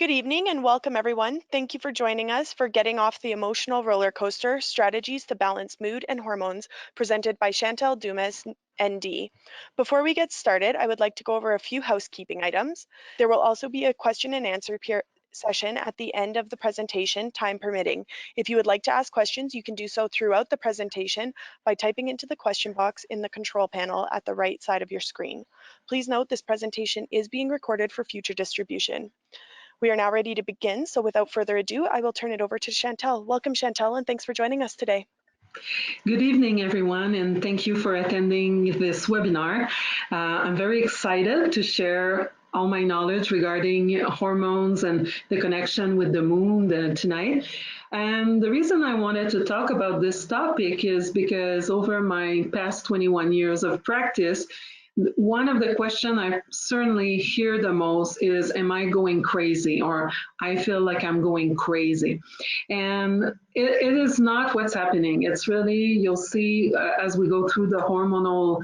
Good evening and welcome, everyone. Thank you for joining us for Getting Off the Emotional Roller Coaster Strategies to Balance Mood and Hormones, presented by Chantal Dumas, ND. Before we get started, I would like to go over a few housekeeping items. There will also be a question and answer session at the end of the presentation, time permitting. If you would like to ask questions, you can do so throughout the presentation by typing into the question box in the control panel at the right side of your screen. Please note this presentation is being recorded for future distribution. We are now ready to begin, so without further ado, I will turn it over to Chantal. Welcome, Chantal, and thanks for joining us today. Good evening, everyone, and thank you for attending this webinar. I'm very excited to share all my knowledge regarding hormones and the connection with the moon tonight. And the reason I wanted to talk about this topic is because over my past 21 years of practice, one of the questions I certainly hear the most is, am I going crazy? Or I feel like I'm going crazy. And it is not what's happening. It's really, you'll see as we go through the hormonal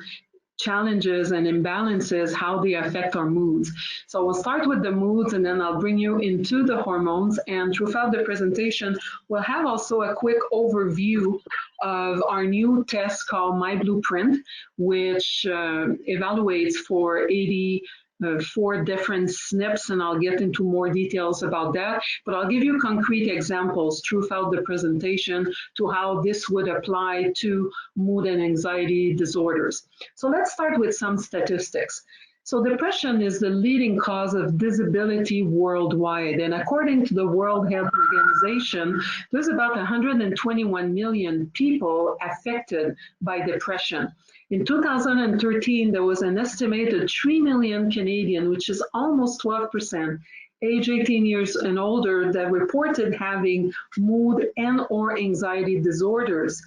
challenges and imbalances, how they affect our moods. So we'll start with the moods and then I'll bring you into the hormones, and throughout the presentation, we'll have also a quick overview of our new test called My Blueprint, which evaluates for 84 different SNPs, and I'll get into more details about that, but I'll give you concrete examples throughout the presentation to how this would apply to mood and anxiety disorders. So let's start with some statistics. So depression is the leading cause of disability worldwide, and according to the World Health Organization, there's about 121 million people affected by depression. In 2013, there was an estimated 3 million Canadian, which is almost 12%, age 18 years and older, that reported having mood and or anxiety disorders.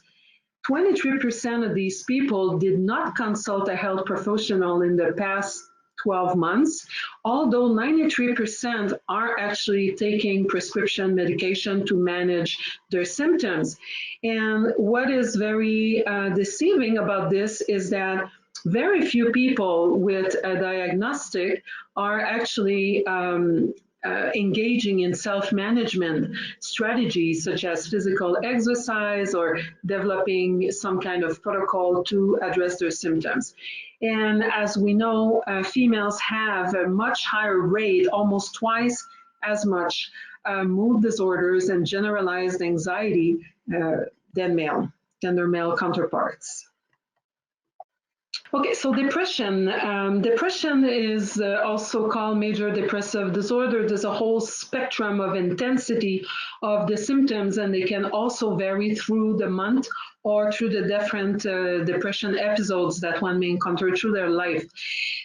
23% of these people did not consult a health professional in the past 12 months, although 93% are actually taking prescription medication to manage their symptoms. And what is very deceiving about this is that very few people with a diagnostic are actually engaging in self-management strategies such as physical exercise or developing some kind of protocol to address their symptoms. And as we know, females have a much higher rate, almost twice as much mood disorders and generalized anxiety than their male counterparts. Okay, so depression. Depression is also called major depressive disorder. There's a whole spectrum of intensity of the symptoms, and they can also vary through the month or through the different depression episodes that one may encounter through their life.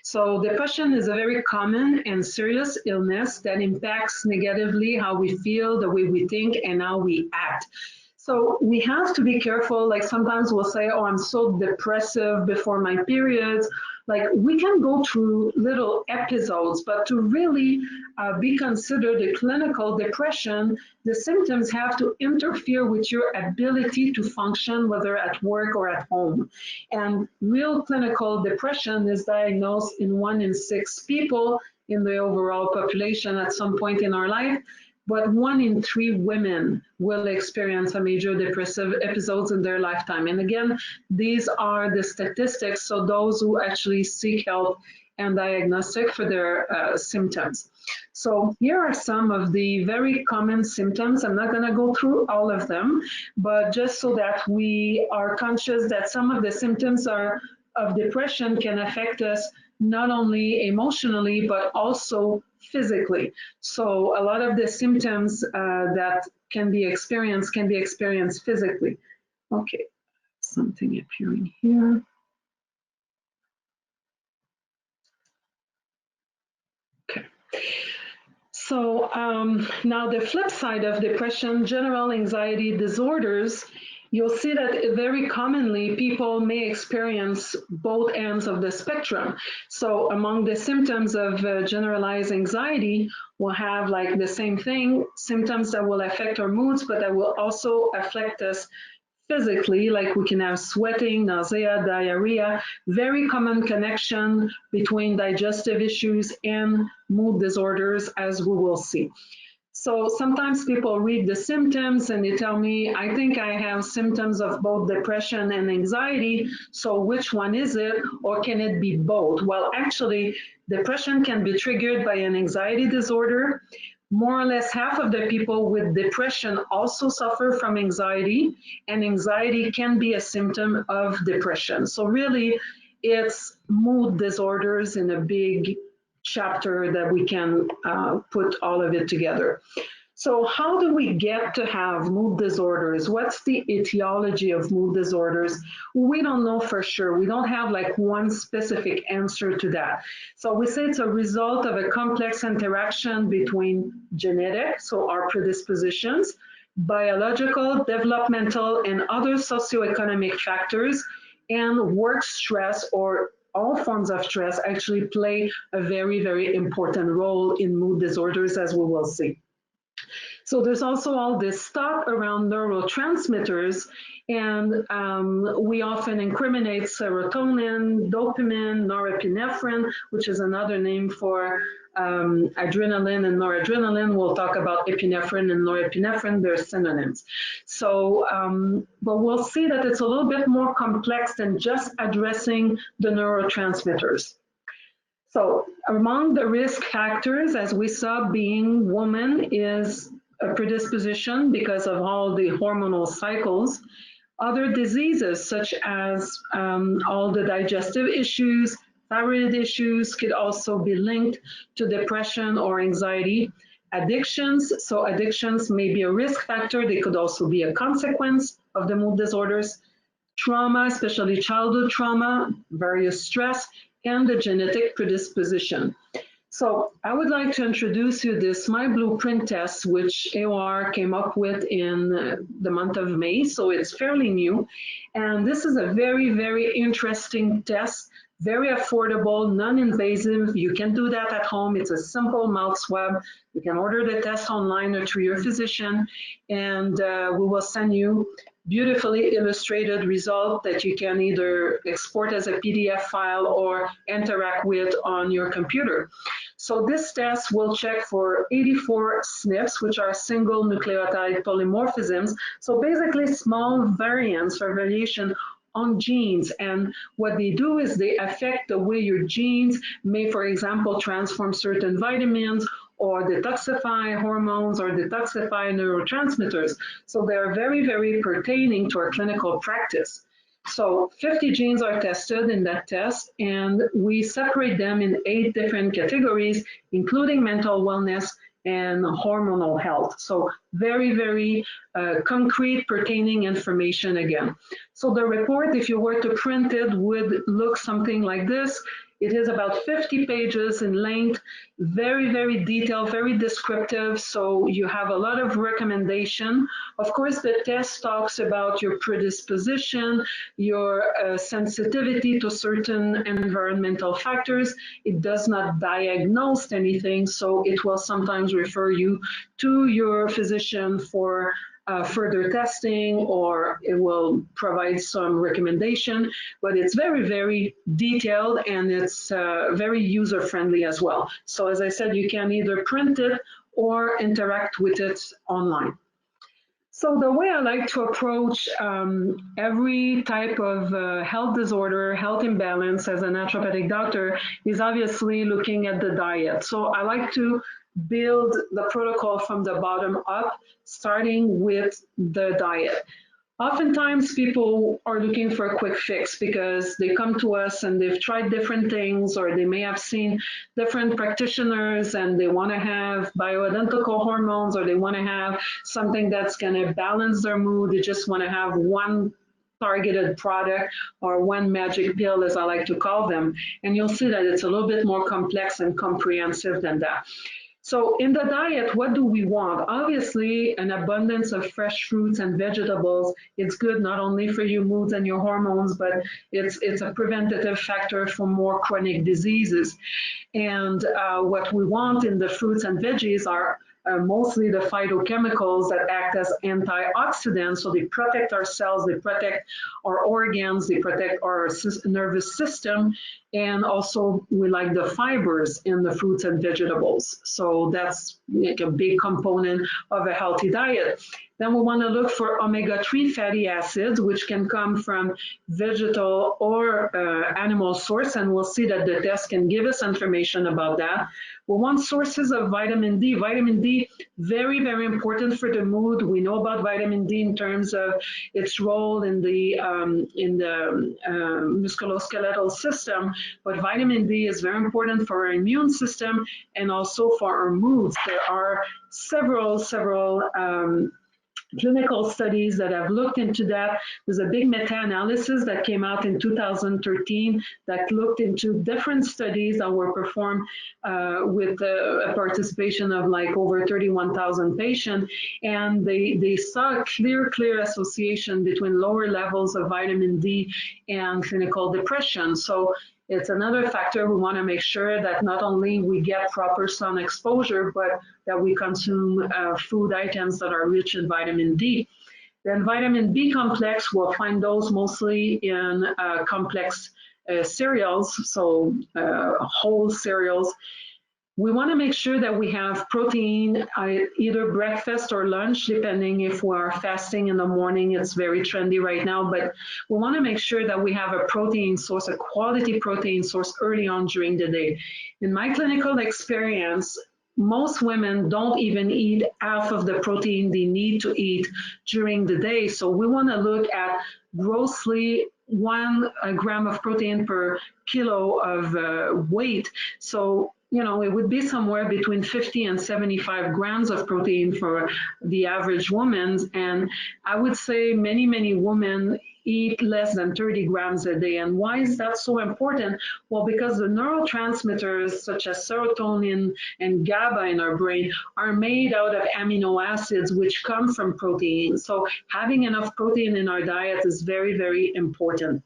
So depression is a very common and serious illness that impacts negatively how we feel, the way we think, and how we act. So we have to be careful. Like sometimes we'll say, oh, I'm so depressive before my periods. Like we can go through little episodes, but to really be considered a clinical depression, the symptoms have to interfere with your ability to function, whether at work or at home. And real clinical depression is diagnosed in 1 in 6 people in the overall population at some point in our life. But 1 in 3 women will experience a major depressive episodes in their lifetime. And again, these are the statistics, so those who actually seek help and diagnostic for their symptoms. So here are some of the very common symptoms. I'm not going to go through all of them, but just so that we are conscious that some of the symptoms of depression can affect us not only emotionally, but also physically. So a lot of the symptoms that can be experienced physically. Okay, something appearing here. Okay. So now the flip side of depression, general anxiety disorders, you'll see that very commonly people may experience both ends of the spectrum. So among the symptoms of generalized anxiety, we'll have like the same thing, symptoms that will affect our moods, but that will also affect us physically, like we can have sweating, nausea, diarrhea, very common connection between digestive issues and mood disorders, as we will see. So sometimes people read the symptoms and they tell me, I think I have symptoms of both depression and anxiety. So which one is it? Or can it be both? Well, actually, depression can be triggered by an anxiety disorder. More or less half of the people with depression also suffer from anxiety, and anxiety can be a symptom of depression. So really, it's mood disorders in a big chapter that we can put all of it together. So how do we get to have mood disorders? What's the etiology of mood disorders? We don't know for sure. We don't have like one specific answer to that. So we say it's a result of a complex interaction between genetic, so our predispositions, biological, developmental, and other socioeconomic factors, and work stress or all forms of stress actually play a very, very important role in mood disorders, as we will see. So there's also all this stuff around neurotransmitters, and we often incriminate serotonin, dopamine, norepinephrine, which is another name for adrenaline and noradrenaline. We'll talk about epinephrine and norepinephrine, they're synonyms. So, but we'll see that it's a little bit more complex than just addressing the neurotransmitters. So among the risk factors, as we saw, being woman is a predisposition because of all the hormonal cycles. Other diseases such as all the digestive issues, thyroid issues could also be linked to depression or anxiety. Addictions, so addictions may be a risk factor. They could also be a consequence of the mood disorders. Trauma, especially childhood trauma, various stress, and the genetic predisposition. So I would like to introduce you this My Blueprint test, which AOR came up with in the month of May, so it's fairly new. And this is a very, very interesting test, very affordable, non-invasive. You can do that at home. It's a simple mouth swab. You can order the test online or through your physician, and we will send you beautifully illustrated result that you can either export as a PDF file or interact with on your computer. So this test will check for 84 SNPs, which are single nucleotide polymorphisms. So basically small variants or variation on genes. And what they do is they affect the way your genes may, for example, transform certain vitamins or detoxify hormones or detoxify neurotransmitters. So they're very, very pertaining to our clinical practice. So 50 genes are tested in that test, and we separate them in 8 different categories, including mental wellness and hormonal health. So very, very concrete pertaining information again. So the report, if you were to print it, would look something like this. It is about 50 pages in length, very, very detailed, very descriptive. So you have a lot of recommendation. Of course, the test talks about your predisposition, your sensitivity to certain environmental factors. It does not diagnose anything, so it will sometimes refer you to your physician for further testing, or it will provide some recommendation, but it's very, very detailed, and it's very user-friendly as well. So as I said, you can either print it or interact with it online. So the way I like to approach every type of health disorder, health imbalance as a naturopathic doctor is obviously looking at the diet. So I like to build the protocol from the bottom up, starting with the diet. Oftentimes people are looking for a quick fix because they come to us and they've tried different things, or they may have seen different practitioners and they want to have bioidentical hormones, or they want to have something that's going to balance their mood. They just want to have one targeted product or one magic pill, as I like to call them. And you'll see that it's a little bit more complex and comprehensive than that. So in the diet, what do we want? Obviously, an abundance of fresh fruits and vegetables. It's good not only for your moods and your hormones, but it's a preventative factor for more chronic diseases. And what we want in the fruits and veggies are mostly the phytochemicals that act as antioxidants. So they protect our cells, they protect our organs, they protect our nervous system. And also we like the fibers in the fruits and vegetables. So that's like a big component of a healthy diet. Then we want to look for omega-3 fatty acids, which can come from vegetal or animal source, and we'll see that the test can give us information about that. We want sources of vitamin D. Vitamin D, very, very important for the mood. We know about vitamin D in terms of its role in the musculoskeletal system, but vitamin D is very important for our immune system and also for our moods. There are several clinical studies that have looked into that. There's a big meta-analysis that came out in 2013 that looked into different studies that were performed with a participation of like over 31,000 patients, and they saw a clear association between lower levels of vitamin D and clinical depression. So it's another factor. We want to make sure that not only we get proper sun exposure, but that we consume food items that are rich in vitamin D. Then vitamin B complex, we'll find those mostly in complex cereals, so whole cereals. We want to make sure that we have protein either breakfast or lunch, depending if we are fasting in the morning. It's very trendy right now, but we want to make sure that we have a protein source, a quality protein source early on during the day. In my clinical experience, most women don't even eat half of the protein they need to eat during the day. So we want to look at grossly 1 gram of protein per kilo of weight. So it would be somewhere between 50 and 75 grams of protein for the average woman. And I would say many women eat less than 30 grams a day. And why is that so important? Well, because the neurotransmitters such as serotonin and GABA in our brain are made out of amino acids, which come from protein. So having enough protein in our diet is very important.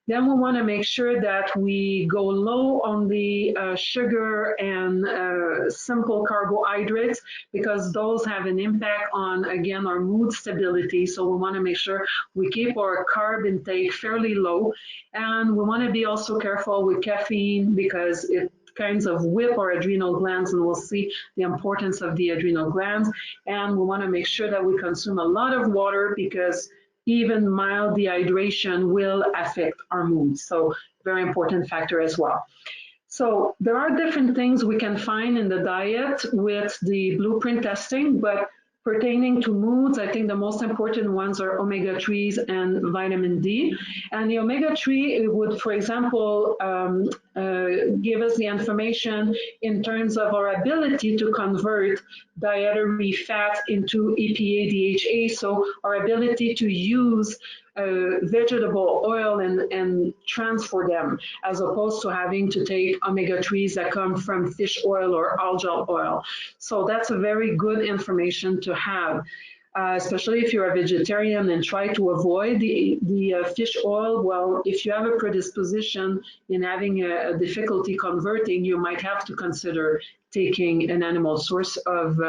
Then we want to make sure that we go low on the sugar and simple carbohydrates, because those have an impact on, again, our mood stability. So we want to make sure we keep our carb intake fairly low. And we want to be also careful with caffeine, because it kinds of whip our adrenal glands, and we'll see the importance of the adrenal glands. And we want to make sure that we consume a lot of water, because even mild dehydration will affect our mood. So very important factor as well. So there are different things we can find in the diet with the blueprint testing, but pertaining to moods, I think the most important ones are omega-3s and vitamin D. And the omega-3, it would, for example, give us the information in terms of our ability to convert dietary fat into EPA, DHA, so our ability to use vegetable oil and transfer them, as opposed to having to take omega-3s that come from fish oil or algal oil. So that's a very good information to have, especially if you're a vegetarian and try to avoid the fish oil. Well, if you have a predisposition in having a difficulty converting, you might have to consider taking an animal source of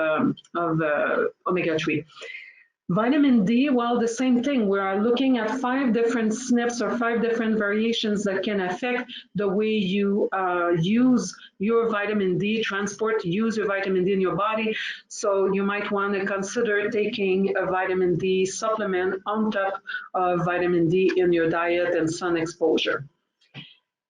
omega-3. Vitamin D, well, the same thing. We are looking at 5 different SNPs or 5 different variations that can affect the way you use your vitamin D, use your vitamin D in your body. So you might want to consider taking a vitamin D supplement on top of vitamin D in your diet and sun exposure.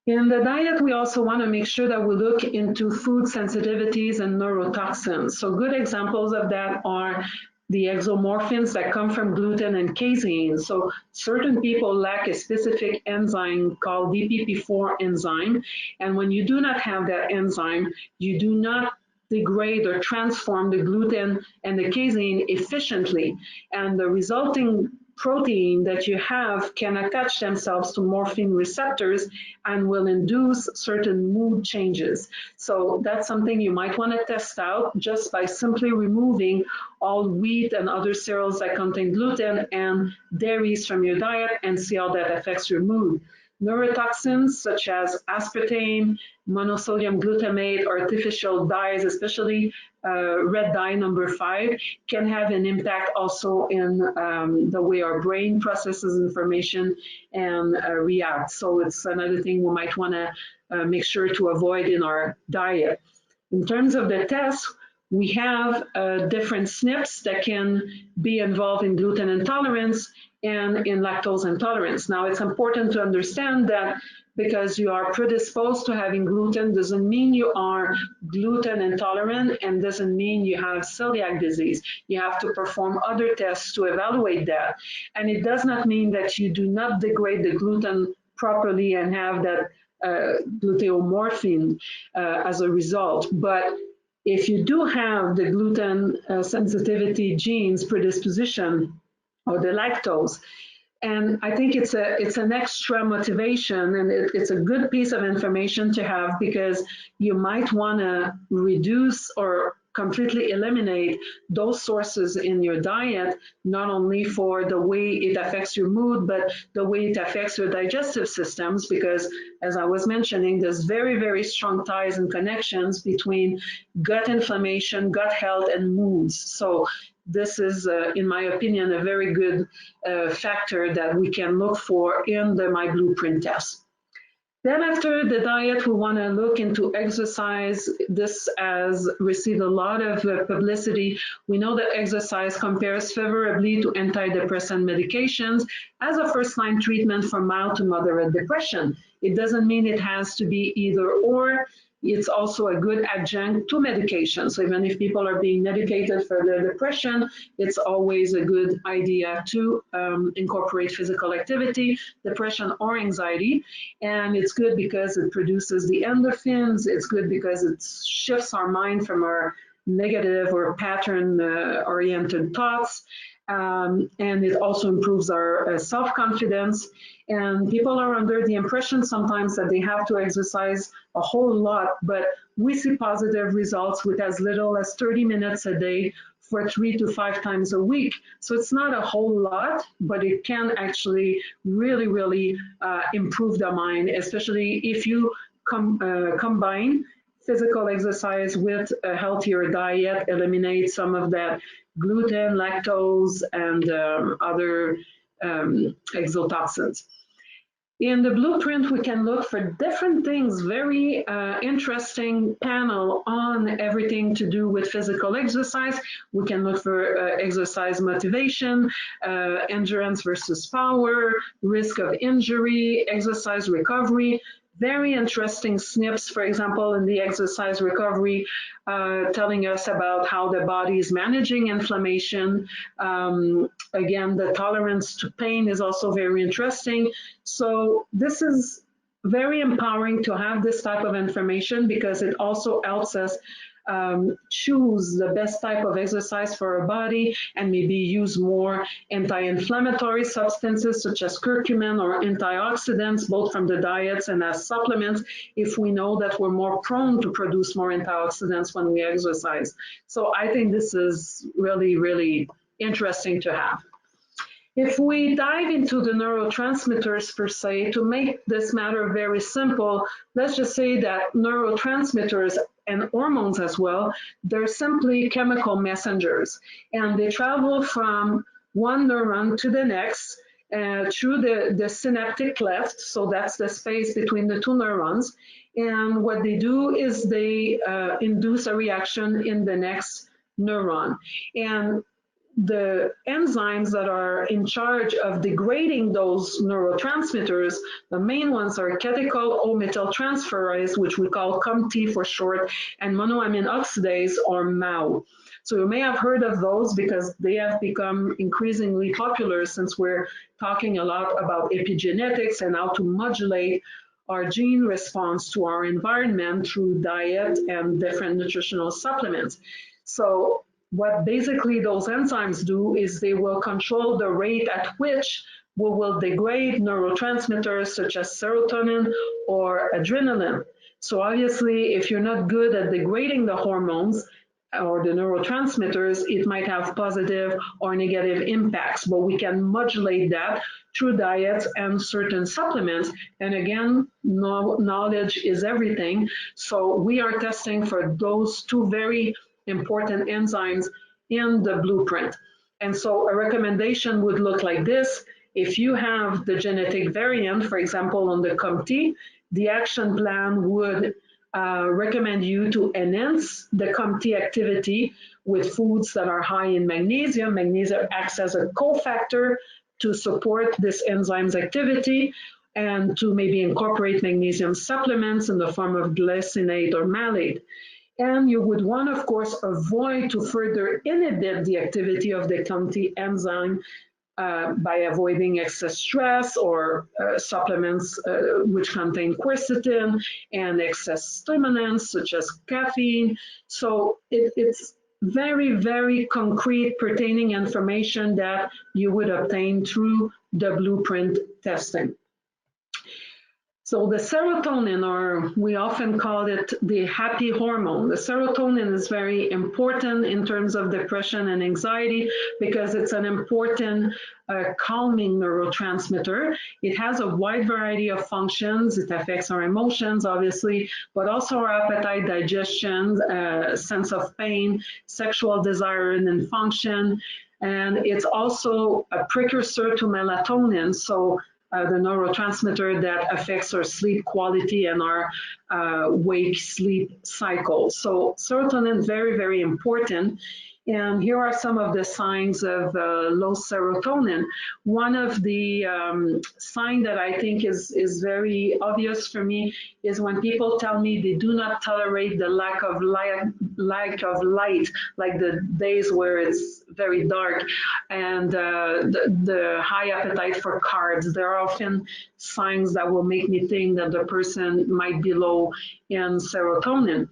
In the diet, we also want to make sure that we look into food sensitivities and neurotoxins. So good examples of that are the exomorphins that come from gluten and casein. So certain people lack a specific enzyme called DPP4 enzyme. And when you do not have that enzyme, you do not degrade or transform the gluten and the casein efficiently. And the resulting protein that you have can attach themselves to morphine receptors and will induce certain mood changes. So that's something you might want to test out just by simply removing all wheat and other cereals that contain gluten and dairies from your diet and see how that affects your mood. Neurotoxins such as aspartame, monosodium glutamate, artificial dyes, especially red dye number 5, can have an impact also in the way our brain processes information and reacts. So it's another thing we might want to make sure to avoid in our diet. In terms of the tests, we have different SNPs that can be involved in gluten intolerance and in lactose intolerance. Now, it's important to understand that because you are predisposed to having gluten doesn't mean you are gluten intolerant and doesn't mean you have celiac disease. You have to perform other tests to evaluate that. And it does not mean that you do not degrade the gluten properly and have that gluteomorphine as a result. But if you do have the gluten sensitivity genes predisposition or the lactose, and I think it's an extra motivation, and it's a good piece of information to have because you might want to reduce or completely eliminate those sources in your diet, not only for the way it affects your mood, but the way it affects your digestive systems, because as I was mentioning, there's very, very strong ties and connections between gut inflammation, gut health, and moods. So this is, in my opinion, a very good factor that we can look for in the My Blueprint test. Then after the diet, we want to look into exercise. This has received a lot of publicity. We know that exercise compares favorably to antidepressant medications as a first-line treatment for mild to moderate depression. It doesn't mean it has to be either or. It's also a good adjunct to medication. So even if people are being medicated for their depression, it's always a good idea to incorporate physical activity, depression or anxiety. And it's good because it produces the endorphins. It's good because it shifts our mind from our negative or pattern oriented thoughts. And it also improves our self-confidence. And people are under the impression sometimes that they have to exercise a whole lot, but we see positive results with as little as 30 minutes a day for 3 to 5 times a week. So it's not a whole lot, but it can actually really, really improve the mind, especially if you combine physical exercise with a healthier diet, eliminate some of that gluten, lactose, and other exotoxins. In the blueprint, we can look for different things, very interesting panel on everything to do with physical exercise. We can look for exercise motivation, endurance versus power, risk of injury, exercise recovery. Very interesting SNPs, for example, in the exercise recovery, telling us about how the body is managing inflammation. Again, the tolerance to pain is also very interesting. So this is very empowering to have this type of information because it also helps us choose the best type of exercise for our body and maybe use more anti-inflammatory substances such as curcumin or antioxidants, both from the diets and as supplements, if we know that we're more prone to produce more antioxidants when we exercise. So I think this is really, really interesting to have. If we dive into the neurotransmitters per se, to make this matter very simple, let's just say that neurotransmitters and hormones as well, they're simply chemical messengers, and they travel from one neuron to the next through the synaptic cleft, so that's the space between the two neurons, and what they do is they induce a reaction in the next neuron. And the enzymes that are in charge of degrading those neurotransmitters, the main ones are catechol O-methyltransferase, which we call COMT for short, and monoamine oxidase, or MAO. So you may have heard of those because they have become increasingly popular since we're talking a lot about epigenetics and how to modulate our gene response to our environment through diet and different nutritional supplements. So what basically those enzymes do is they will control the rate at which we will degrade neurotransmitters such as serotonin or adrenaline. So obviously, if you're not good at degrading the hormones, or the neurotransmitters, it might have positive or negative impacts, but we can modulate that through diets and certain supplements. And again, knowledge is everything. So we are testing for those two very important enzymes in the blueprint. And so a recommendation would look like this. If you have the genetic variant, for example, on the COMT, the action plan would recommend you to enhance the COMT activity with foods that are high in magnesium. Magnesium acts as a cofactor to support this enzyme's activity and to maybe incorporate magnesium supplements in the form of glycinate or malate. And you would want, of course, avoid to further inhibit the activity of the COMT enzyme by avoiding excess stress or supplements which contain quercetin and excess stimulants such as caffeine. So it's very, very concrete pertaining information that you would obtain through the blueprint testing. So the serotonin, or we often call it the happy hormone, the serotonin is very important in terms of depression and anxiety because it's an important calming neurotransmitter. It has a wide variety of functions. It affects our emotions, obviously, but also our appetite, digestion, sense of pain, sexual desire and function. And it's also a precursor to melatonin. So the neurotransmitter that affects our sleep quality and our wake sleep cycle. So serotonin is very, very important. And here are some of the signs of low serotonin. One of the signs that I think is very obvious for me is when people tell me they do not tolerate the lack of light, like the days where it's very dark, and the high appetite for carbs. There are often signs that will make me think that the person might be low in serotonin.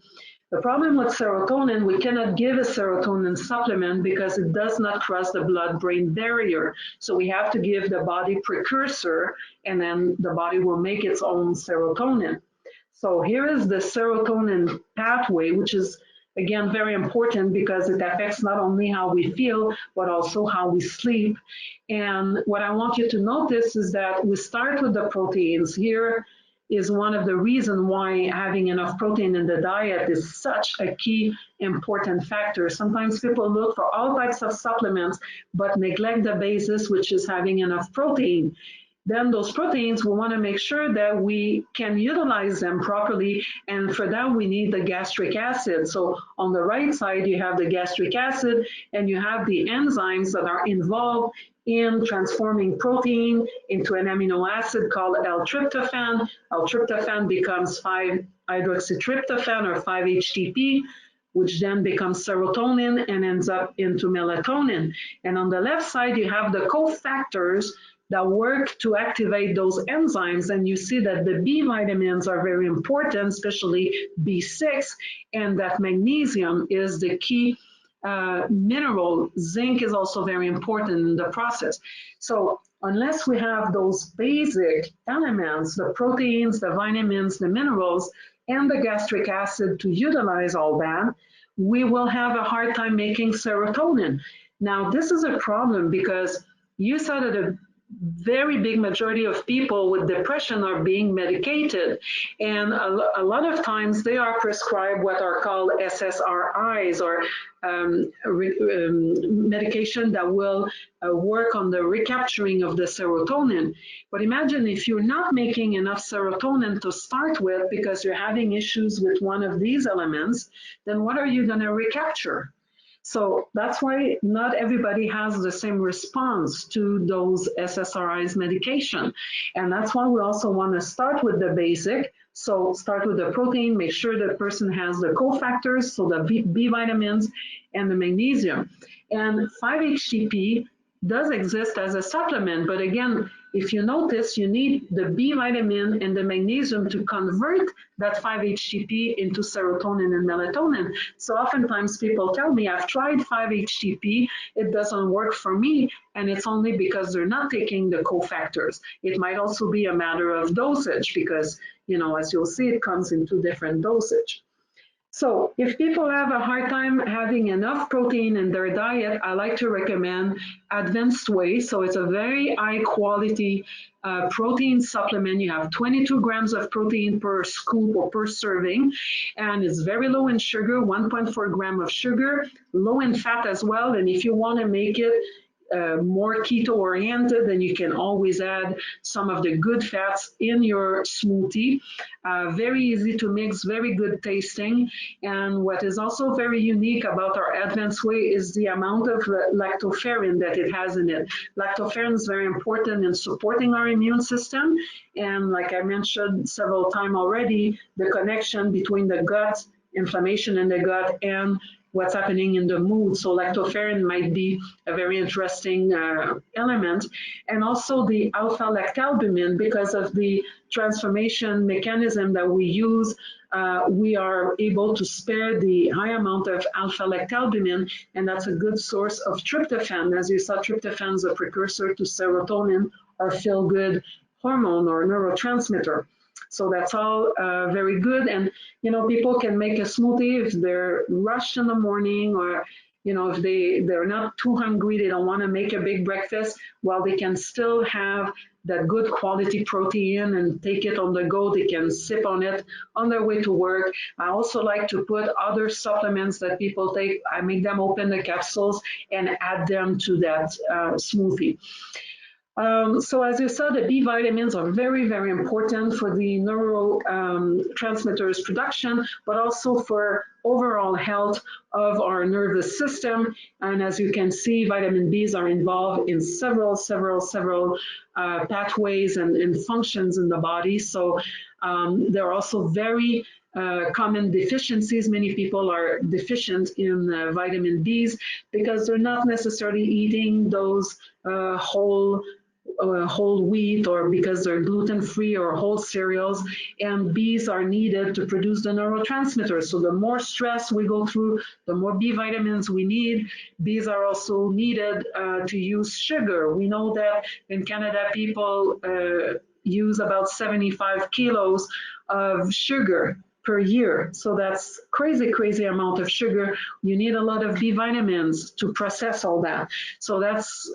The problem with serotonin, we cannot give a serotonin supplement because it does not cross the blood-brain barrier. So we have to give the body precursor, and then the body will make its own serotonin. So here is the serotonin pathway, which is, again, very important because it affects not only how we feel, but also how we sleep. And what I want you to notice is that we start with the proteins. Here is one of the reasons why having enough protein in the diet is such a key important factor. Sometimes people look for all types of supplements, but neglect the basis, which is having enough protein. Then those proteins, we want to make sure that we can utilize them properly. And for that, we need the gastric acid. So on the right side, you have the gastric acid and you have the enzymes that are involved in transforming protein into an amino acid called L-tryptophan. L-tryptophan becomes 5-hydroxytryptophan or 5-HTP, which then becomes serotonin and ends up into melatonin. And on the left side, you have the cofactors that work to activate those enzymes. And you see that the B vitamins are very important, especially B6, and that magnesium is the key mineral. Zinc is also very important in the process. So unless we have those basic elements, the proteins, the vitamins, the minerals, and the gastric acid to utilize all that, we will have a hard time making serotonin. Now, this is a problem because you saw that a very big majority of people with depression are being medicated, and a lot of times they are prescribed what are called SSRIs, or medication that will work on the recapturing of the serotonin. But imagine if you're not making enough serotonin to start with because you're having issues with one of these elements, then what are you going to recapture? So that's why not everybody has the same response to those SSRIs medication. And that's why we also want to start with the basic. So start with the protein, make sure the person has the cofactors, so the B vitamins and the magnesium. And 5-HTP does exist as a supplement, but again, if you notice, you need the B vitamin and the magnesium to convert that 5-HTP into serotonin and melatonin. So oftentimes people tell me, I've tried 5-HTP, it doesn't work for me, and it's only because they're not taking the cofactors. It might also be a matter of dosage because, you know, as you'll see, it comes in 2 different dosage. So if people have a hard time having enough protein in their diet, I like to recommend Advanced Whey. So it's a very high quality protein supplement. You have 22 grams of protein per scoop or per serving, and it's very low in sugar, 1.4 gram of sugar, low in fat as well. And if you want to make it more keto oriented, then you can always add some of the good fats in your smoothie. Very easy to mix, very good tasting. And what is also very unique about our Advanced Whey is the amount of lactoferrin that it has in it. Lactoferrin is very important in supporting our immune system. And like I mentioned several times already, the connection between the gut, inflammation in the gut, and what's happening in the mood. So lactoferrin might be a very interesting element. And also the alpha lactalbumin, because of the transformation mechanism that we use, we are able to spare the high amount of alpha lactalbumin, and that's a good source of tryptophan. As you saw, tryptophan is a precursor to serotonin, our feel-good hormone or neurotransmitter. So that's all very good. And, people can make a smoothie if they're rushed in the morning, or, if they're not too hungry, they don't want to make a big breakfast, well, they can still have that good quality protein and take it on the go. They can sip on it on their way to work. I also like to put other supplements that people take. I make them open the capsules and add them to that smoothie. So as you saw, the B vitamins are very, very important for the neurotransmitters production, but also for overall health of our nervous system. And as you can see, vitamin Bs are involved in several pathways and functions in the body. So they're also very common deficiencies. Many people are deficient in vitamin Bs because they're not necessarily eating those whole wheat, or because they're gluten-free or whole cereals, and Bs are needed to produce the neurotransmitters. So the more stress we go through, the more B vitamins we need. Bs are also needed to use sugar. We know that in Canada, people use about 75 kilos of sugar per year. So that's crazy amount of sugar. You need a lot of B vitamins to process all that. So that's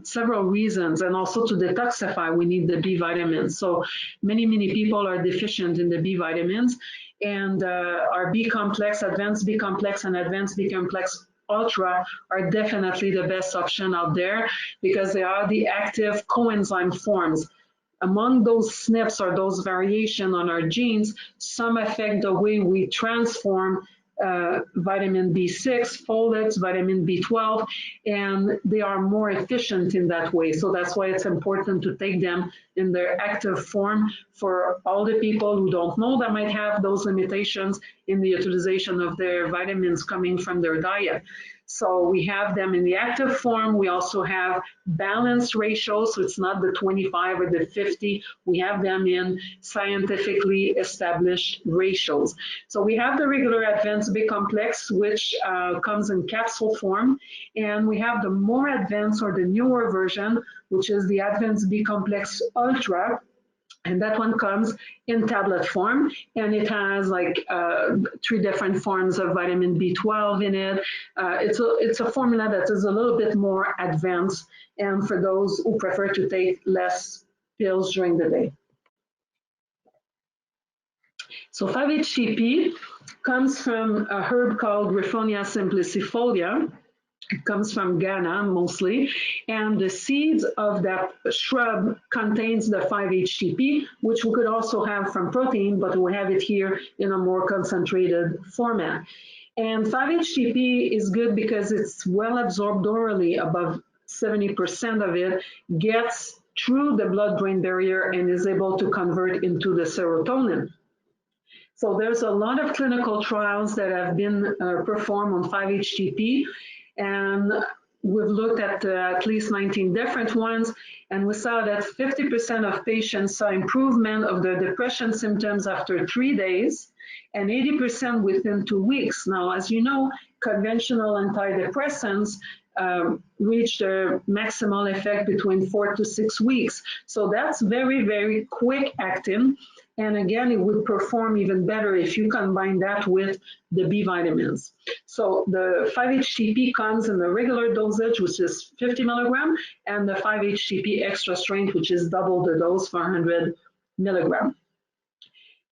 several reasons. And also to detoxify, we need the B vitamins. So many people are deficient in the B vitamins. And our B complex, advanced B complex and advanced B complex ultra are definitely the best option out there, because they are the active coenzyme forms. Among those SNPs, or those variations on our genes, some affect the way we transform vitamin B6, folates, vitamin B12, and they are more efficient in that way. So that's why it's important to take them in their active form for all the people who don't know that might have those limitations in the utilization of their vitamins coming from their diet. So we have them in the active form. We also have balanced ratios, so it's not the 25 or the 50. We have them in scientifically established ratios. So we have the regular advanced B complex, which comes in capsule form, and we have the more advanced or the newer version, which is the advanced B complex ultra, and that one comes in tablet form, and it has like 3 different forms of vitamin B12 in it. It's a formula that is a little bit more advanced, and for those who prefer to take less pills during the day. So 5-HTP comes from a herb called Griffonia simplicifolia. It comes from Ghana mostly, and the seeds of that shrub contains the 5-HTP, which we could also have from protein, but we have it here in a more concentrated format. And 5-HTP is good because it's well absorbed orally. Above 70% of it gets through the blood-brain barrier and is able to convert into the serotonin. So there's a lot of clinical trials that have been performed on 5-HTP, and we've looked at least 19 different ones, and we saw that 50% of patients saw improvement of their depression symptoms after 3 days, and 80% within 2 weeks. Now, as you know, conventional antidepressants reach their maximal effect between 4 to 6 weeks. So that's very, very quick acting. And again, it would perform even better if you combine that with the B vitamins. So the 5-HTP comes in the regular dosage, which is 50 milligram, and the 5-HTP extra strength, which is double the dose, 400 milligram.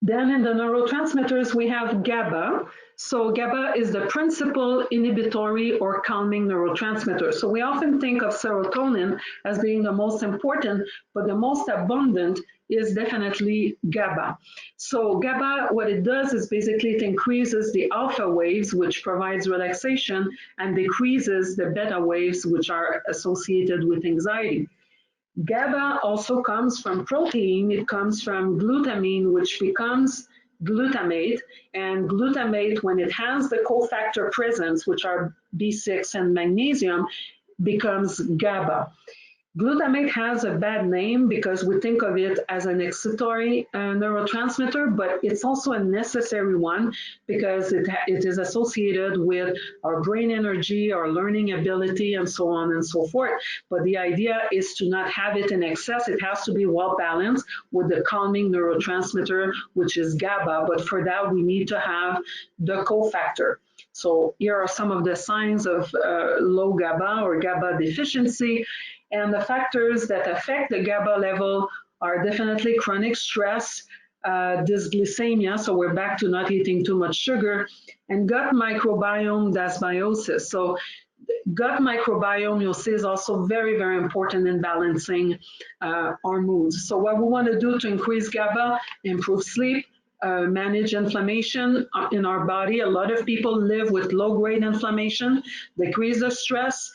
Then in the neurotransmitters, we have GABA. So GABA is the principal inhibitory or calming neurotransmitter. So we often think of serotonin as being the most important, but the most abundant is definitely GABA. So GABA, what it does is basically it increases the alpha waves, which provides relaxation, and decreases the beta waves, which are associated with anxiety. GABA also comes from protein. It comes from glutamine, which becomes glutamate. And glutamate, when it has the cofactor presence, which are B6 and magnesium, becomes GABA. Glutamate has a bad name because we think of it as an excitatory neurotransmitter, but it's also a necessary one because it is associated with our brain energy, our learning ability, and so on and so forth. But the idea is to not have it in excess. It has to be well balanced with the calming neurotransmitter, which is GABA. But for that, we need to have the cofactor. So here are some of the signs of low GABA or GABA deficiency. And the factors that affect the GABA level are definitely chronic stress, dysglycemia, so we're back to not eating too much sugar, and gut microbiome dysbiosis. So gut microbiome, you'll see, is also very, very important in balancing our moods. So what we want to do to increase GABA, improve sleep, manage inflammation in our body. A lot of people live with low-grade inflammation, decrease the stress,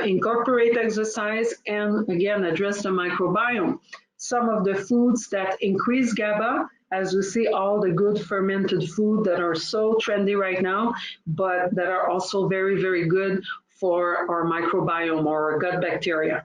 incorporate exercise, and again, address the microbiome. Some of the foods that increase GABA, as we see all the good fermented food that are so trendy right now, but that are also very, very good for our microbiome or our gut bacteria.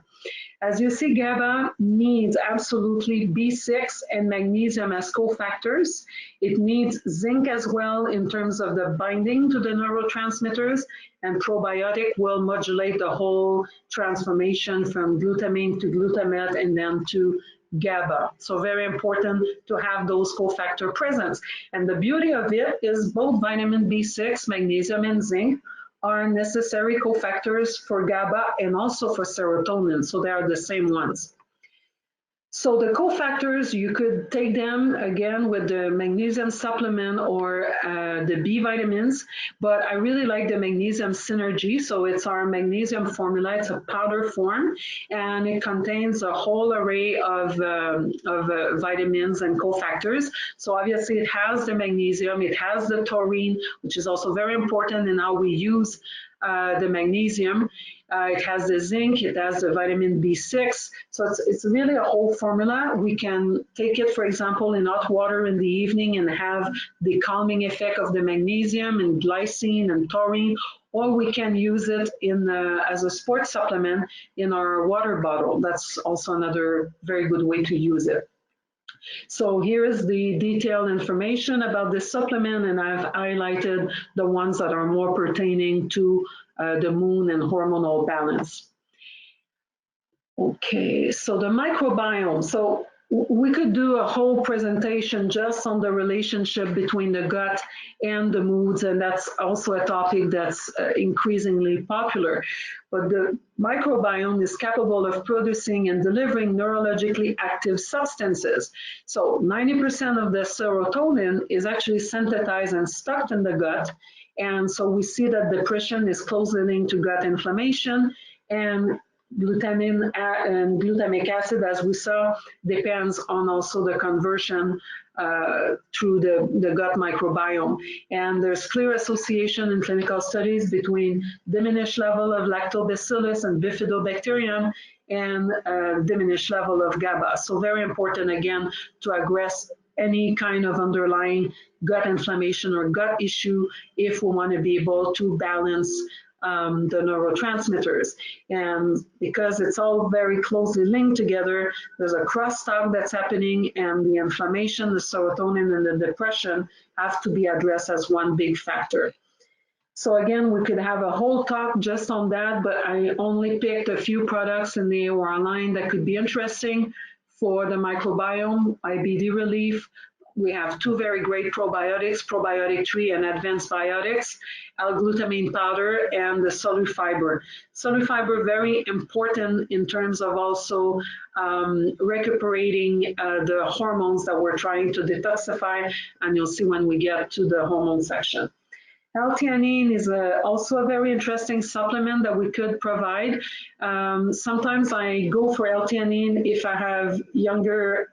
As you see, GABA needs absolutely B6 and magnesium as cofactors. It needs zinc as well in terms of the binding to the neurotransmitters, and probiotic will modulate the whole transformation from glutamine to glutamate and then to GABA. So very important to have those cofactor presence. And the beauty of it is both vitamin B6, magnesium, and zinc are necessary cofactors for GABA and also for serotonin, so they are the same ones. So the cofactors, you could take them again with the magnesium supplement or the B vitamins, but I really like the magnesium synergy. So it's our magnesium formula. It's a powder form, and it contains a whole array of vitamins and cofactors. So obviously it has the magnesium, it has the taurine, which is also very important in how we use the magnesium. It has the zinc, it has the vitamin B6. So it's really a whole formula. We can take it, for example, in hot water in the evening and have the calming effect of the magnesium and glycine and taurine, or we can use it as a sports supplement in our water bottle. That's also another very good way to use it. So here is the detailed information about this supplement, and I've highlighted the ones that are more pertaining to the moon and hormonal balance. Okay, so the microbiome. So we could do a whole presentation just on the relationship between the gut and the moods, and that's also a topic that's increasingly popular. But the microbiome is capable of producing and delivering neurologically active substances. So 90% of the serotonin is actually synthesized and stuck in the gut. And so we see that depression is closely linked to gut inflammation, and glutamine and glutamic acid, as we saw, depends on also the conversion through the gut microbiome. And there's clear association in clinical studies between diminished level of lactobacillus and bifidobacterium and diminished level of GABA. So very important, again, to address any kind of underlying gut inflammation or gut issue if we want to be able to balance the neurotransmitters. And because it's all very closely linked together, there's a crosstalk that's happening, and the inflammation, the serotonin, and the depression have to be addressed as one big factor. So again, we could have a whole talk just on that, but I only picked a few products in the AOR line that could be interesting for the microbiome, IBD relief. We have two very great probiotics, Probiotic 3 and Advanced Biotics, L-glutamine powder, and the Solufiber. Solufiber, very important in terms of also recuperating the hormones that we're trying to detoxify, and you'll see when we get to the hormone section. L-theanine is also a very interesting supplement that we could provide. Sometimes I go for L-theanine if I have younger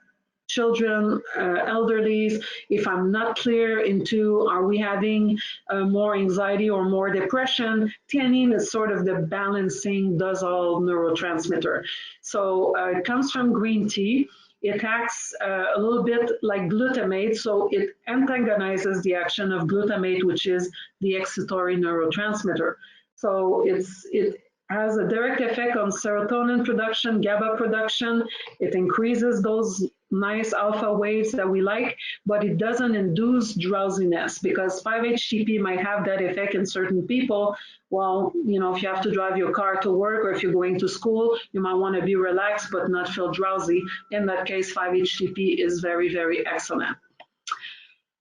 children, elderlies, if I'm not clear into are we having more anxiety or more depression, theanine is sort of the balancing, does all neurotransmitter. So it comes from green tea. It acts a little bit like glutamate, so it antagonizes the action of glutamate, which is the excitatory neurotransmitter. So it has a direct effect on serotonin production, GABA production. It increases those nice alpha waves that we like, but it doesn't induce drowsiness because 5-HTP might have that effect in certain people. Well, you know, if you have to drive your car to work or if you're going to school, you might want to be relaxed but not feel drowsy. In that case, 5-HTP is very, very excellent.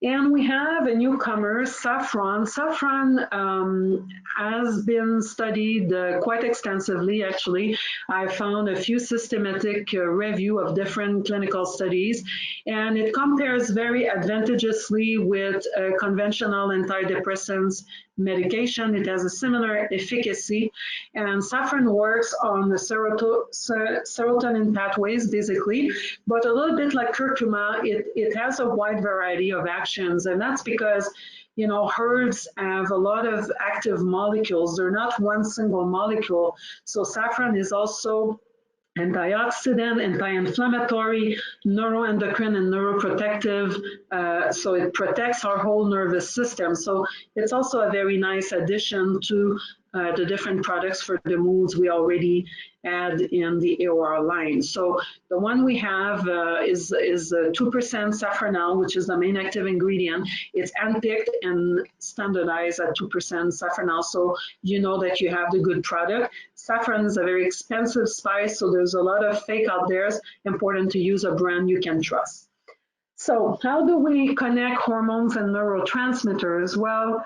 And we have a newcomer, saffron. Saffron has been studied quite extensively, actually. I found a few systematic review of different clinical studies, and it compares very advantageously with conventional antidepressants medication. It has a similar efficacy, and saffron works on the serotonin pathways, basically, but a little bit like curcuma, it has a wide variety of actions, and that's because you know, herbs have a lot of active molecules. They're not one single molecule. So saffron is also antioxidant, anti-inflammatory, neuroendocrine, and neuroprotective. So it protects our whole nervous system. So it's also a very nice addition to the different products for the moods we already had in the AOR line. So the one we have is 2% safranal, which is the main active ingredient. It's handpicked and standardized at 2% safranal, so you know that you have the good product. Saffron is a very expensive spice, so there's a lot of fake out there. It's important to use a brand you can trust. So how do we connect hormones and neurotransmitters? Well,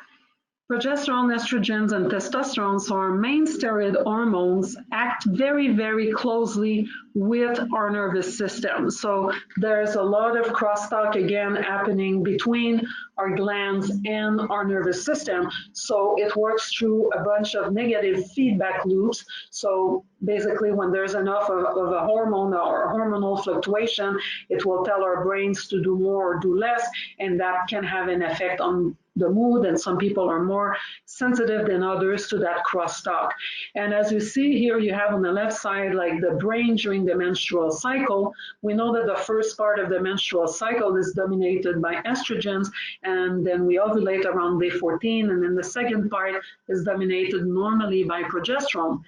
progesterone, estrogens, and testosterone, so our main steroid hormones, act very, very closely with our nervous system. So there's a lot of crosstalk again happening between our glands and our nervous system. So it works through a bunch of negative feedback loops. So basically when there's enough of a hormone or hormonal fluctuation, it will tell our brains to do more or do less, and that can have an effect on the mood, and some people are more sensitive than others to that crosstalk. And as you see here, you have on the left side, like the brain during the menstrual cycle. We know that the first part of the menstrual cycle is dominated by estrogens, and then we ovulate around day 14, and then the second part is dominated normally by progesterone.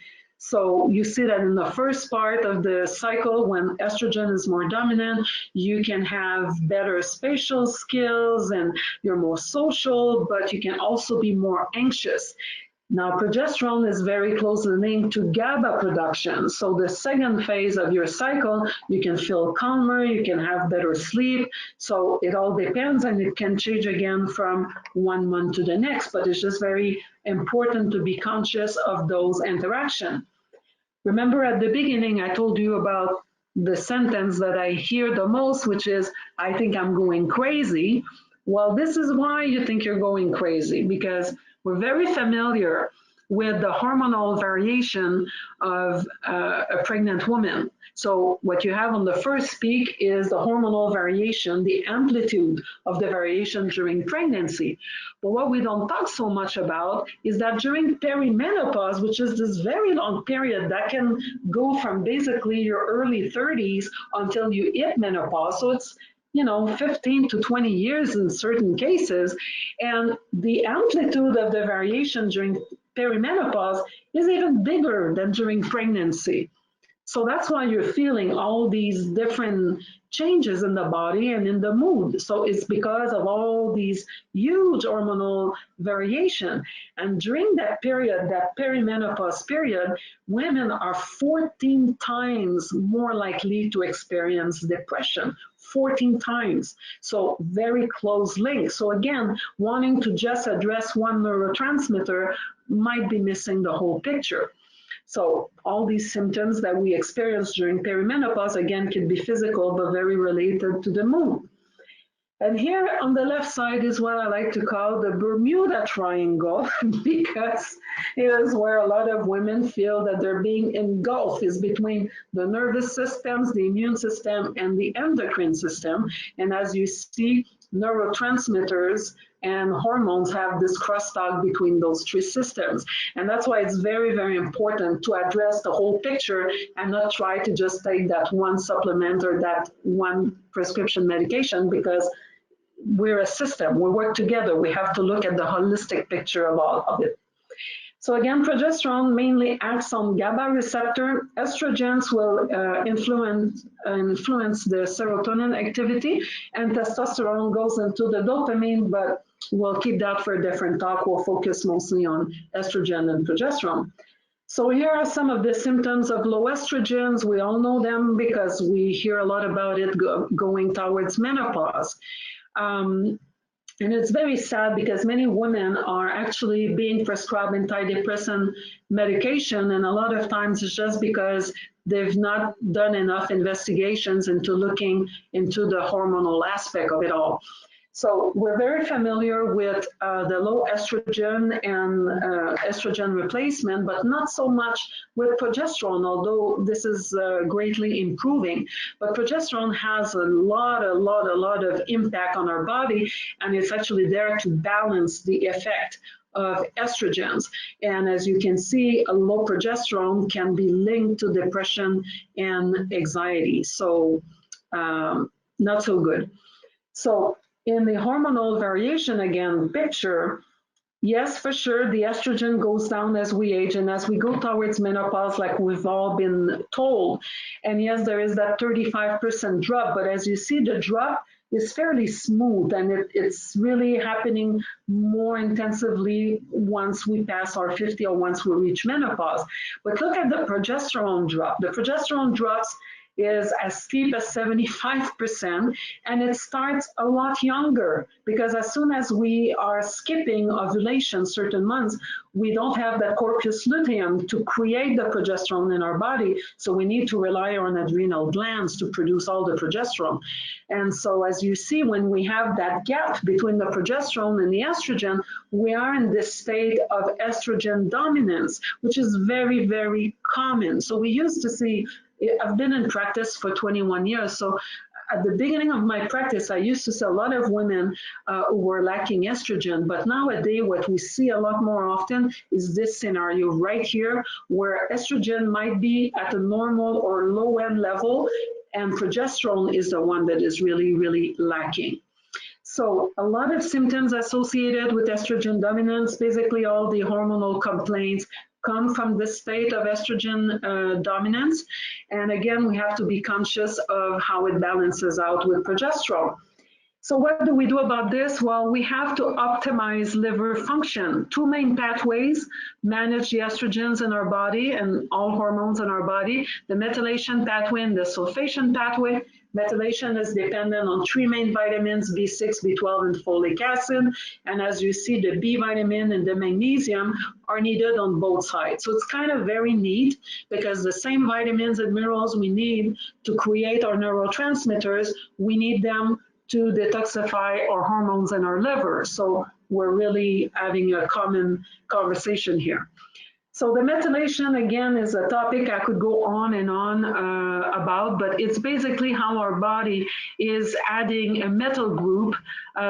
So you see that in the first part of the cycle, when estrogen is more dominant, you can have better spatial skills and you're more social, but you can also be more anxious. Now, progesterone is very closely linked to GABA production. So the second phase of your cycle, you can feel calmer, you can have better sleep. So it all depends, and it can change again from 1 month to the next, but it's just very important to be conscious of those interactions. Remember at the beginning, I told you about the sentence that I hear the most, which is, I think I'm going crazy. Well, this is why you think you're going crazy, because we're very familiar with the hormonal variation of a pregnant woman. So what you have on the first peak is the hormonal variation, the amplitude of the variation during pregnancy. But what we don't talk so much about is that during perimenopause, which is this very long period that can go from basically your early 30s until you hit menopause. So it's 15 to 20 years in certain cases. And the amplitude of the variation during perimenopause is even bigger than during pregnancy. So that's why you're feeling all these different changes in the body and in the mood. So it's because of all these huge hormonal variation. And during that period, that perimenopause period, women are 14 times more likely to experience depression. 14 times. So very close link. So again, wanting to just address one neurotransmitter might be missing the whole picture. So all these symptoms that we experience during perimenopause, again, can be physical, but very related to the mood. And here on the left side is what I like to call the Bermuda Triangle, because it is where a lot of women feel that they're being engulfed, is between the nervous systems, the immune system, and the endocrine system. And as you see, neurotransmitters and hormones have this crosstalk between those three systems. And that's why it's very, very important to address the whole picture and not try to just take that one supplement or that one prescription medication, because we're a system, we work together. We have to look at the holistic picture of all of it. So again, progesterone mainly acts on GABA receptor. Estrogens will influence the serotonin activity, and testosterone goes into the dopamine, but we'll keep that for a different talk. We'll focus mostly on estrogen and progesterone. So here are some of the symptoms of low estrogens. We all know them because we hear a lot about it going towards menopause. And it's very sad because many women are actually being prescribed antidepressant medication, and a lot of times it's just because they've not done enough investigations into looking into the hormonal aspect of it all. So we're very familiar with the low estrogen and estrogen replacement, but not so much with progesterone, although this is greatly improving. But progesterone has a lot of impact on our body, and it's actually there to balance the effect of estrogens. And as you can see, a low progesterone can be linked to depression and anxiety. So not so good. So in the hormonal variation again picture, yes, for sure, the estrogen goes down as we age and as we go towards menopause, like we've all been told. And yes, there is that 35% drop, but as you see, the drop is fairly smooth, and it's really happening more intensively once we pass our 50 or once we reach menopause. But look at the progesterone drop. The progesterone drops is as steep as 75%, and it starts a lot younger, because as soon as we are skipping ovulation certain months, we don't have that corpus luteum to create the progesterone in our body, so we need to rely on adrenal glands to produce all the progesterone. And so as you see, when we have that gap between the progesterone and the estrogen, we are in this state of estrogen dominance, which is very, very common. So we used to see, I've been in practice for 21 years. So at the beginning of my practice, I used to see a lot of women who were lacking estrogen. But nowadays, what we see a lot more often is this scenario right here, where estrogen might be at a normal or low end level, and progesterone is the one that is really, really lacking. So a lot of symptoms associated with estrogen dominance, basically all the hormonal complaints come from this state of estrogen dominance. And again, we have to be conscious of how it balances out with progesterone. So what do we do about this? Well, we have to optimize liver function. Two main pathways manage the estrogens in our body and all hormones in our body: the methylation pathway and the sulfation pathway. Methylation is dependent on three main vitamins: B6, B12, and folic acid. And as you see, the B vitamin and the magnesium are needed on both sides. So it's kind of very neat, because the same vitamins and minerals we need to create our neurotransmitters, we need them to detoxify our hormones in our liver. So we're really having a common conversation here. So the methylation, again, is a topic I could go on and on about, but it's basically how our body is adding a metal group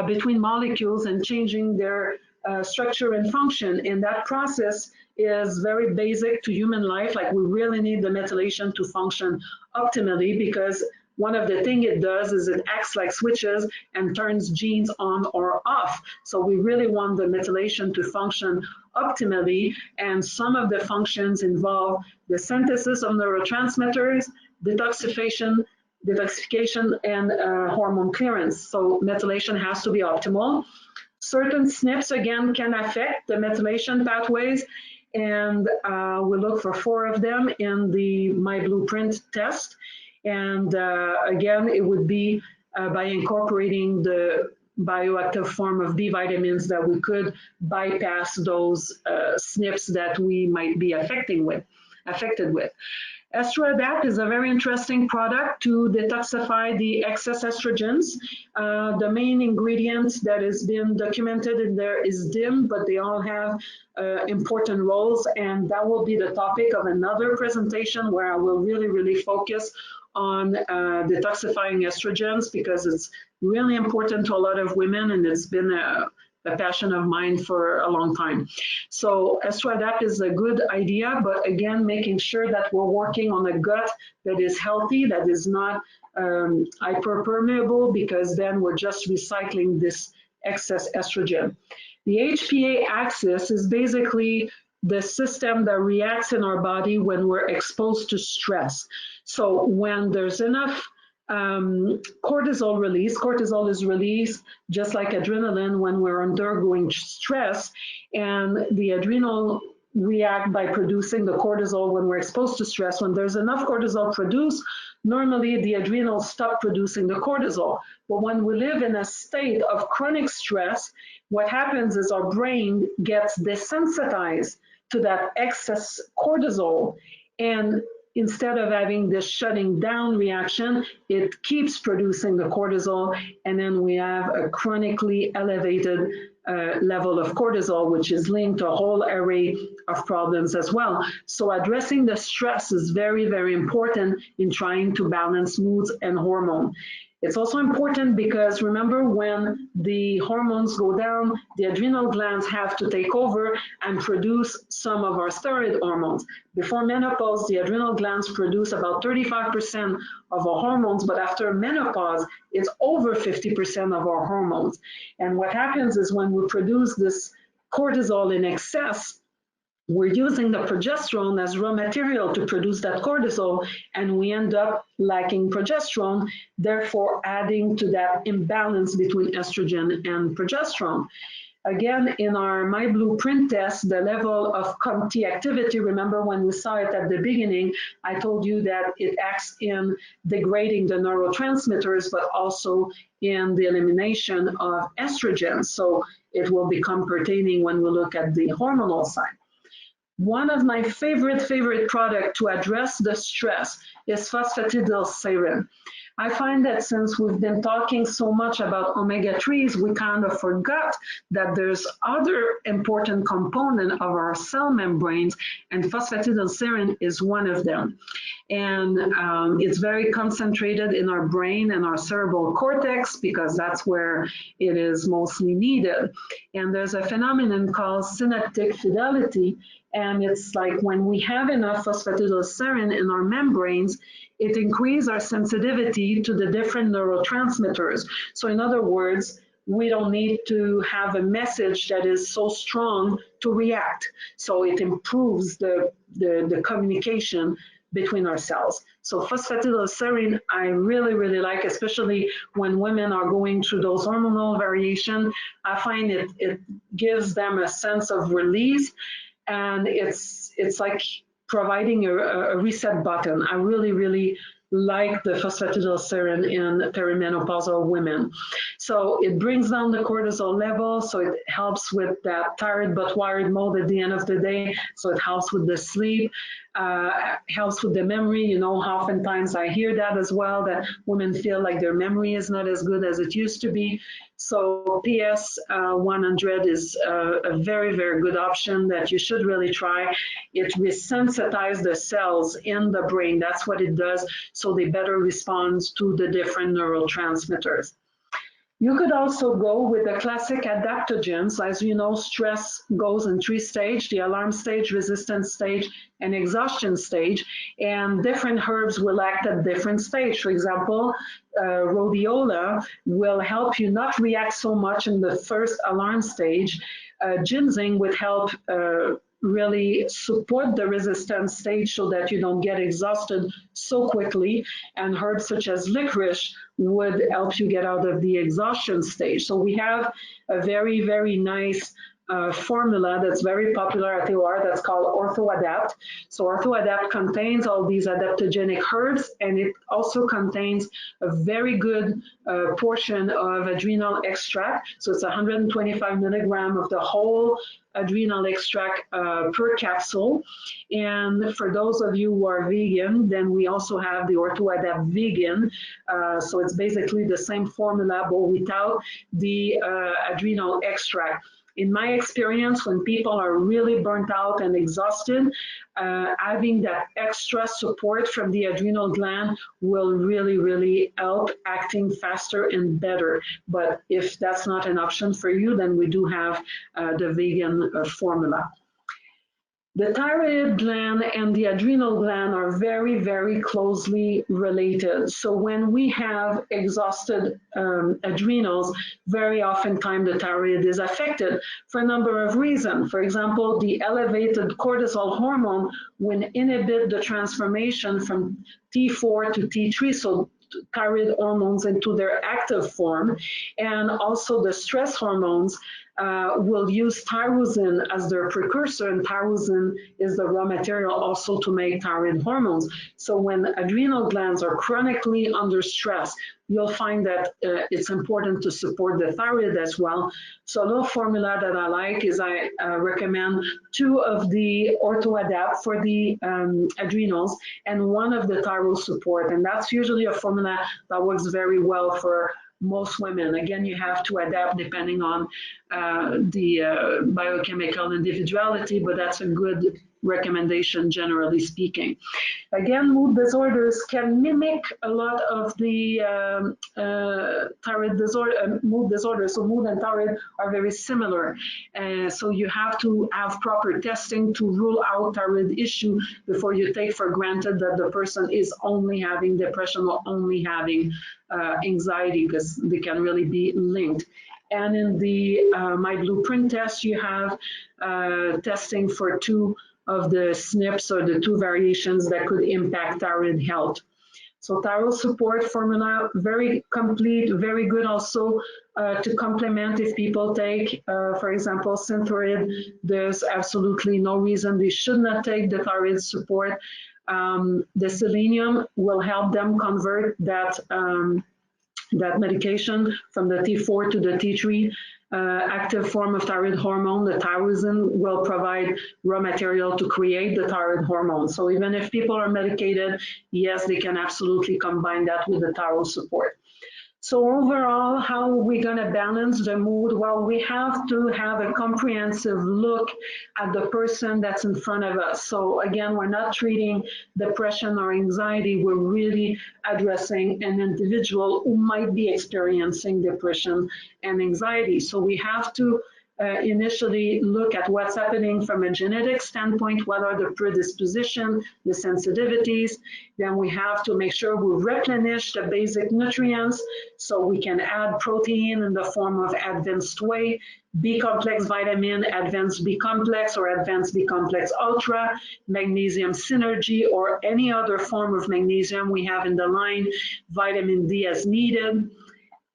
between molecules and changing their structure and function. And that process is very basic to human life. Like, we really need the methylation to function optimally, because one of the things it does is it acts like switches and turns genes on or off. So we really want the methylation to function optimally, and some of the functions involve the synthesis of neurotransmitters, detoxification, and hormone clearance. So methylation has to be optimal. Certain SNPs, again, can affect the methylation pathways, and we look for 4 of them in the My Blueprint test. And again, it would be by incorporating the bioactive form of B vitamins that we could bypass those SNPs that we might be affected with. EstroAdapt is a very interesting product to detoxify the excess estrogens. The main ingredient that has been documented in there is DIM, but they all have important roles, and that will be the topic of another presentation where I will really focus on detoxifying estrogens, because it's really important to a lot of women, and it's been a passion of mine for a long time. So EstroAdapt is a good idea, but again, making sure that we're working on a gut that is healthy, that is not hyperpermeable, because then we're just recycling this excess estrogen. The HPA axis is basically the system that reacts in our body when we're exposed to stress. So when there's enough cortisol is released just like adrenaline when we're undergoing stress, and the adrenal react by producing the cortisol when we're exposed to stress. When there's enough cortisol produced, normally the adrenals stop producing the cortisol. But when we live in a state of chronic stress, what happens is our brain gets desensitized to that excess cortisol, and instead of having this shutting down reaction, it keeps producing the cortisol, and then we have a chronically elevated level of cortisol, which is linked to a whole array of problems as well. So addressing the stress is very important in trying to balance moods and hormone. It's also important because remember, when the hormones go down, the adrenal glands have to take over and produce some of our steroid hormones. Before menopause, the adrenal glands produce about 35% of our hormones, but after menopause, it's over 50% of our hormones. And what happens is when we produce this cortisol in excess, we're using the progesterone as raw material to produce that cortisol, and we end up lacking progesterone, therefore adding to that imbalance between estrogen and progesterone. Again, in our My Blueprint test, the level of COMT activity, remember when we saw it at the beginning, I told you that it acts in degrading the neurotransmitters, but also in the elimination of estrogen. So it will become pertaining when we look at the hormonal side. One of my favorite product to address the stress is phosphatidylserine. I find that since we've been talking so much about omega-3s, we kind of forgot that there's other important component of our cell membranes, and phosphatidylserine is one of them. And it's very concentrated in our brain and our cerebral cortex, because that's where it is mostly needed. And there's a phenomenon called synaptic fidelity, and it's like when we have enough phosphatidylserine in our membranes, it increases our sensitivity to the different neurotransmitters. So in other words, we don't need to have a message that is so strong to react. So it improves the communication between our cells. So phosphatidylserine, I really like, especially when women are going through those hormonal variations. I find it gives them a sense of release, and it's like providing a reset button. I really like the phosphatidylserine in perimenopausal women. So it brings down the cortisol level, so it helps with that tired but wired mode at the end of the day. So it helps with the sleep, helps with the memory. You know, oftentimes I hear that as well, that women feel like their memory is not as good as it used to be. So PS 100 is a very good option that you should really try. It resensitizes the cells in the brain. That's what it does, so they better respond to the different neurotransmitters. You could also go with the classic adaptogens. As you know, stress goes in three stages: the alarm stage, resistance stage, and exhaustion stage. And different herbs will act at different stages. For example, rhodiola will help you not react so much in the first alarm stage. Ginseng would help really support the resistance stage so that you don't get exhausted so quickly. And herbs such as licorice would help you get out of the exhaustion stage. So we have a very, very nice formula that's very popular at OR that's called OrthoAdapt. So OrthoAdapt contains all these adaptogenic herbs, and it also contains a very good portion of adrenal extract. So it's 125 milligram of the whole adrenal extract per capsule. And for those of you who are vegan, then we also have the OrthoAdapt Vegan. So it's basically the same formula, but without the adrenal extract. In my experience, when people are really burnt out and exhausted, having that extra support from the adrenal gland will really, really help acting faster and better. But if that's not an option for you, then we do have the vegan formula. The thyroid gland and the adrenal gland are very, very closely related. So when we have exhausted adrenals, very oftentimes the thyroid is affected for a number of reasons. For example, the elevated cortisol hormone will inhibit the transformation from T4 to T3, so thyroid hormones into their active form, and also the stress hormones will use tyrosine as their precursor, and tyrosine is the raw material also to make thyroid hormones. So when adrenal glands are chronically under stress, you'll find that it's important to support the thyroid as well. So a little formula that I like is I recommend 2 of the OrthoAdapt for the adrenals and 1 of the thyroid support. And that's usually a formula that works very well for most women. Again, you have to adapt depending on the biochemical individuality, but that's a good recommendation generally speaking. Again, mood disorders can mimic a lot of the thyroid disorder, mood disorders. So mood and thyroid are very similar. So you have to have proper testing to rule out thyroid issue before you take for granted that the person is only having depression or only having anxiety, because they can really be linked. And in the My Blueprint test, you have testing for 2 of the SNPs or the 2 variations that could impact thyroid health. So thyroid support formula, very complete, very good also to complement if people take, for example, Synthroid. There's absolutely no reason they should not take the thyroid support. The selenium will help them convert that that medication from the T4 to the T3 active form of thyroid hormone. The tyrosine will provide raw material to create the thyroid hormone. So even if people are medicated, yes, they can absolutely combine that with the thyroid support. So overall, how are we going to balance the mood? Well, we have to have a comprehensive look at the person that's in front of us. So again, we're not treating depression or anxiety. We're really addressing an individual who might be experiencing depression and anxiety. So we have to initially look at what's happening from a genetic standpoint, what are the predisposition, the sensitivities. Then we have to make sure we replenish the basic nutrients so we can add protein in the form of advanced whey, B-complex vitamin, advanced B-complex or advanced B-complex ultra, magnesium synergy, or any other form of magnesium we have in the line, vitamin D as needed.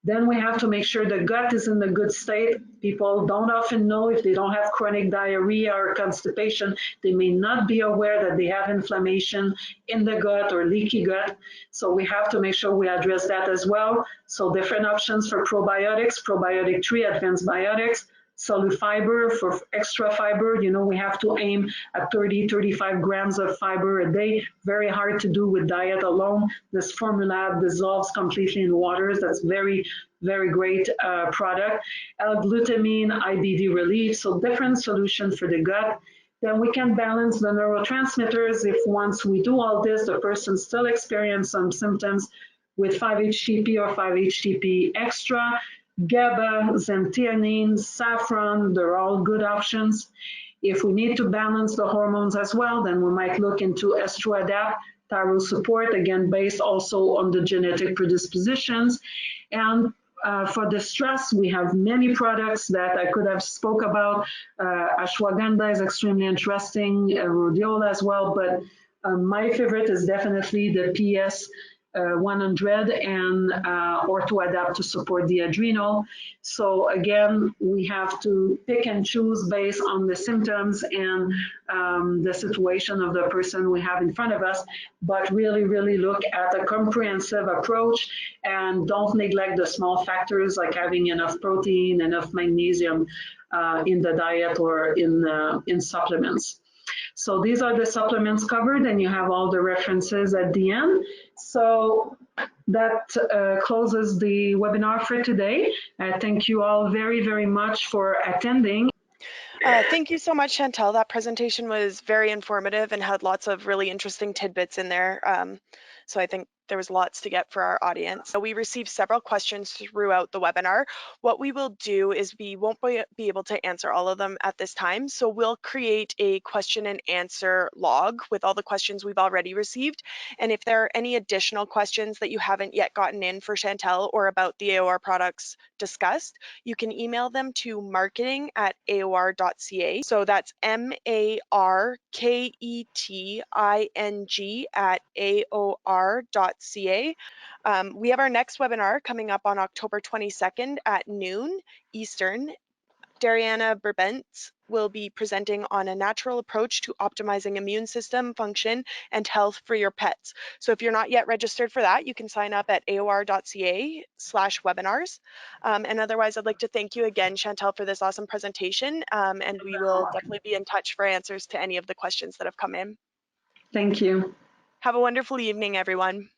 Then we have to make sure the gut is in a good state. People don't often know if they don't have chronic diarrhea or constipation. They may not be aware that they have inflammation in the gut or leaky gut. So we have to make sure we address that as well. So different options for probiotics, probiotic 3, advanced biotics, solid fiber for extra fiber. You know, we have to aim at 30, 35 grams of fiber a day. Very hard to do with diet alone. This formula dissolves completely in waters. That's very, very great product. L-glutamine, IBD relief, so different solution for the gut. Then we can balance the neurotransmitters. If once we do all this, the person still experiences some symptoms with 5-HTP or 5-HTP extra, GABA, xanthionine, saffron, they're all good options. If we need to balance the hormones as well, then we might look into EstroAdapt, thyroid support, again, based also on the genetic predispositions. And for the stress, we have many products that I could have spoke about. Ashwagandha is extremely interesting, rhodiola as well, but my favorite is definitely the PS 100 and OrthoAdapt to support the adrenal. So again, we have to pick and choose based on the symptoms and the situation of the person we have in front of us, but really, really look at a comprehensive approach and don't neglect the small factors like having enough protein, enough magnesium in the diet or in supplements. So these are the supplements covered, and you have all the references at the end. So that closes the webinar for today. Thank you all very, very much for attending. Thank you so much, Chantal. That presentation was very informative and had lots of really interesting tidbits in there. So I think there was lots to get for our audience. We received several questions throughout the webinar. What we will do is we won't be able to answer all of them at this time. So we'll create a question and answer log with all the questions we've already received. And if there are any additional questions that you haven't yet gotten in for Chantal or about the AOR products discussed, you can email them to marketing@aor.ca. So that's marketing@aor.ca. We have our next webinar coming up on October 22nd at noon Eastern. Dariana Burbentz will be presenting on a natural approach to optimizing immune system function and health for your pets. So if you're not yet registered for that, you can sign up at aor.ca/webinars. And otherwise, I'd like to thank you again, Chantal, for this awesome presentation. And we will definitely be in touch for answers to any of the questions that have come in. Thank you. Have a wonderful evening, everyone.